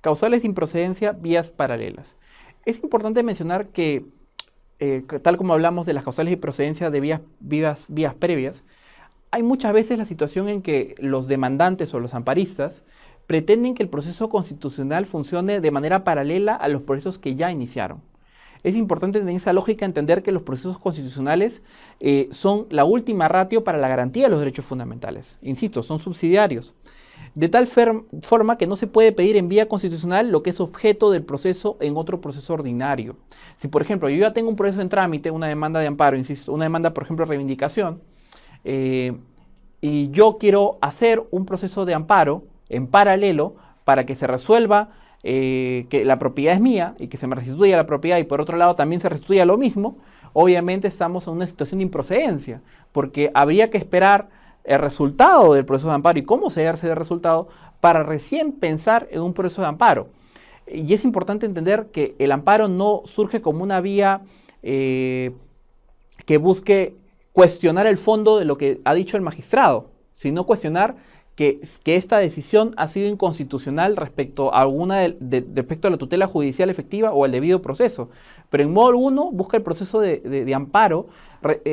Causales de improcedencia, vías paralelas. Es importante mencionar que, tal como hablamos de las causales de improcedencia de vías previas, hay muchas veces la situación en que los demandantes o los amparistas pretenden que el proceso constitucional funcione de manera paralela a los procesos que ya iniciaron. Es importante en esa lógica entender que los procesos constitucionales son la última ratio para la garantía de los derechos fundamentales. Insisto, son subsidiarios. De tal forma que no se puede pedir en vía constitucional lo que es objeto del proceso en otro proceso ordinario. Si, por ejemplo, yo ya tengo un proceso en trámite, una demanda de amparo, insisto, una demanda, por ejemplo, de reivindicación, y yo quiero hacer un proceso de amparo en paralelo para que se resuelva que la propiedad es mía y que se me restituya la propiedad y por otro lado también se restituya lo mismo, obviamente estamos en una situación de improcedencia, porque habría que esperar el resultado del proceso de amparo y cómo se hace el resultado para recién pensar en un proceso de amparo. Y es importante entender que el amparo no surge como una vía que busque cuestionar el fondo de lo que ha dicho el magistrado, sino cuestionar que esta decisión ha sido inconstitucional respecto a respecto a la tutela judicial efectiva o al debido proceso. Pero en modo alguno busca el proceso de amparo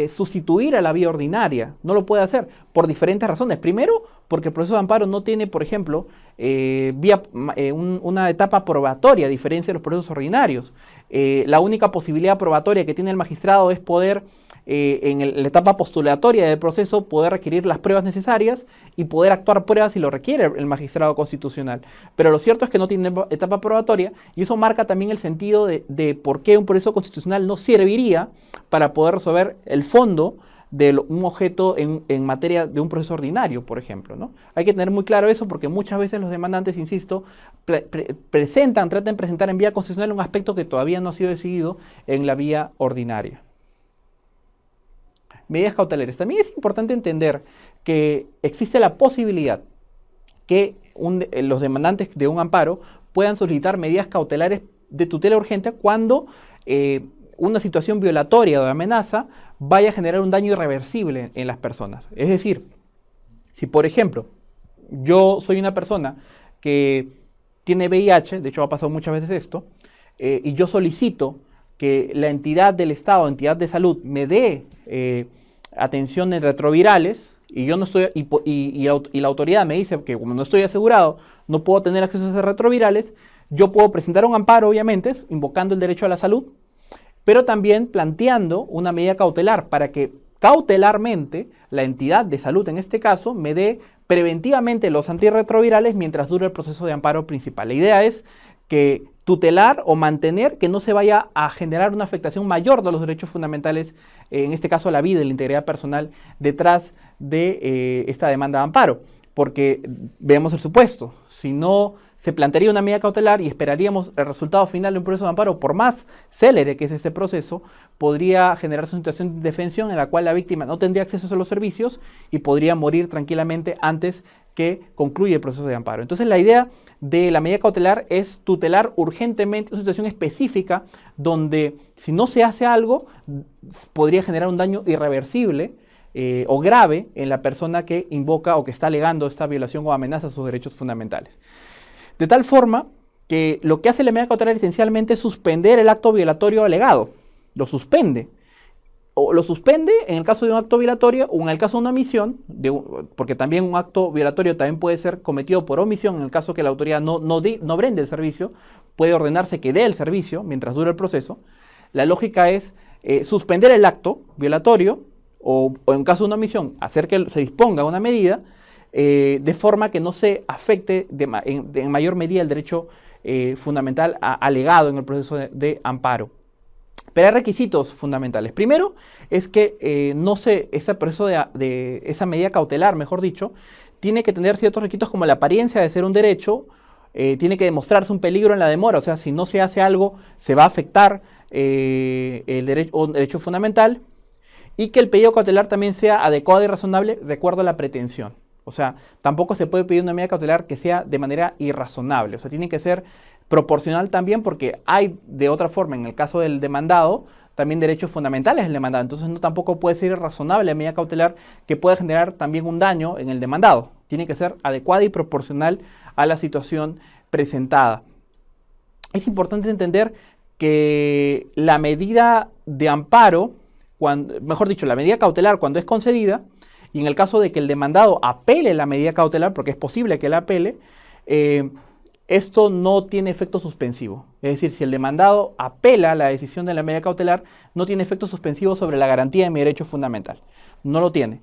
sustituir a la vía ordinaria. No lo puede hacer por diferentes razones. Primero, porque el proceso de amparo no tiene, por ejemplo, una etapa probatoria, a diferencia de los procesos ordinarios. La única posibilidad probatoria que tiene el magistrado es poder la etapa postulatoria del proceso poder requerir las pruebas necesarias y poder actuar pruebas si lo requiere el magistrado constitucional. Pero lo cierto es que no tiene etapa probatoria y eso marca también el sentido de por qué un proceso constitucional no serviría para poder resolver el fondo de un objeto en materia de un proceso ordinario, por ejemplo, ¿no? Hay que tener muy claro eso porque muchas veces los demandantes, insisto, tratan de presentar en vía constitucional un aspecto que todavía no ha sido decidido en la vía ordinaria. Medidas cautelares. También es importante entender que existe la posibilidad que los demandantes de un amparo puedan solicitar medidas cautelares de tutela urgente cuando una situación violatoria o de amenaza vaya a generar un daño irreversible en las personas. Es decir, si por ejemplo yo soy una persona que tiene VIH, de hecho ha pasado muchas veces esto, y yo solicito que la entidad del Estado, entidad de salud, me dé atención en retrovirales y yo no estoy y la autoridad me dice que como no estoy asegurado no puedo tener acceso a esos retrovirales, yo puedo presentar un amparo, obviamente, invocando el derecho a la salud, pero también planteando una medida cautelar para que cautelarmente la entidad de salud, en este caso, me dé preventivamente los antirretrovirales mientras dure el proceso de amparo principal. La idea es que tutelar o mantener que no se vaya a generar una afectación mayor de los derechos fundamentales, en este caso la vida y la integridad personal, detrás de esta demanda de amparo. Porque veamos el supuesto, si no se plantearía una medida cautelar y esperaríamos el resultado final de un proceso de amparo, por más célere que es este proceso, podría generarse una situación de indefensión en la cual la víctima no tendría acceso a los servicios y podría morir tranquilamente antes que concluya el proceso de amparo. Entonces la idea de la medida cautelar es tutelar urgentemente una situación específica donde si no se hace algo podría generar un daño irreversible o grave en la persona que invoca o que está alegando esta violación o amenaza a sus derechos fundamentales. De tal forma que lo que hace la medida cautelar esencialmente es suspender el acto violatorio alegado. Lo suspende. O lo suspende en el caso de un acto violatorio o en el caso de una omisión, porque también un acto violatorio también puede ser cometido por omisión en el caso que la autoridad no brinde el servicio, puede ordenarse que dé el servicio mientras dure el proceso. La lógica es suspender el acto violatorio o en caso de una omisión, hacer que se disponga una medida de forma que no se afecte en mayor medida el derecho fundamental alegado en el proceso de amparo. Pero hay requisitos fundamentales. Primero es que ese proceso de esa medida cautelar, mejor dicho, tiene que tener ciertos requisitos como la apariencia de ser un derecho, tiene que demostrarse un peligro en la demora, o sea, si no se hace algo, se va a afectar un derecho fundamental, y que el pedido cautelar también sea adecuado y razonable de acuerdo a la pretensión. O sea, tampoco se puede pedir una medida cautelar que sea de manera irrazonable. O sea, tiene que ser proporcional también porque hay de otra forma, en el caso del demandado, también derechos fundamentales del demandado. Entonces, no tampoco puede ser irrazonable la medida cautelar que pueda generar también un daño en el demandado. Tiene que ser adecuada y proporcional a la situación presentada. Es importante entender que la medida de amparo, mejor dicho, la medida cautelar cuando es concedida, y en el caso de que el demandado apele la medida cautelar, porque es posible que la apele, esto no tiene efecto suspensivo. Es decir, si el demandado apela la decisión de la medida cautelar, no tiene efecto suspensivo sobre la garantía de mi derecho fundamental. No lo tiene.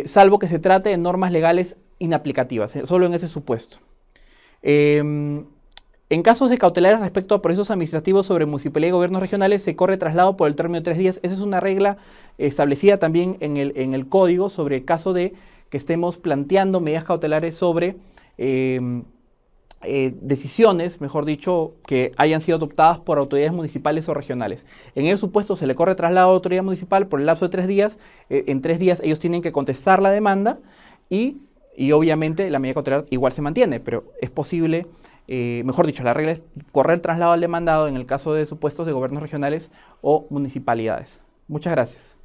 Salvo que se trate de normas legales inaplicativas, solo en ese supuesto. En casos de cautelares respecto a procesos administrativos sobre municipalidad y gobiernos regionales, se corre traslado por el término de 3 días. Esa es una regla establecida también en el código sobre el caso de que estemos planteando medidas cautelares sobre decisiones, mejor dicho, que hayan sido adoptadas por autoridades municipales o regionales. En ese supuesto se le corre traslado a la autoridad municipal por el lapso de 3 días. En 3 días ellos tienen que contestar la demanda y obviamente la medida cautelar igual se mantiene, pero es posible, mejor dicho, la regla es correr traslado al demandado en el caso de supuestos de gobiernos regionales o municipalidades. Muchas gracias.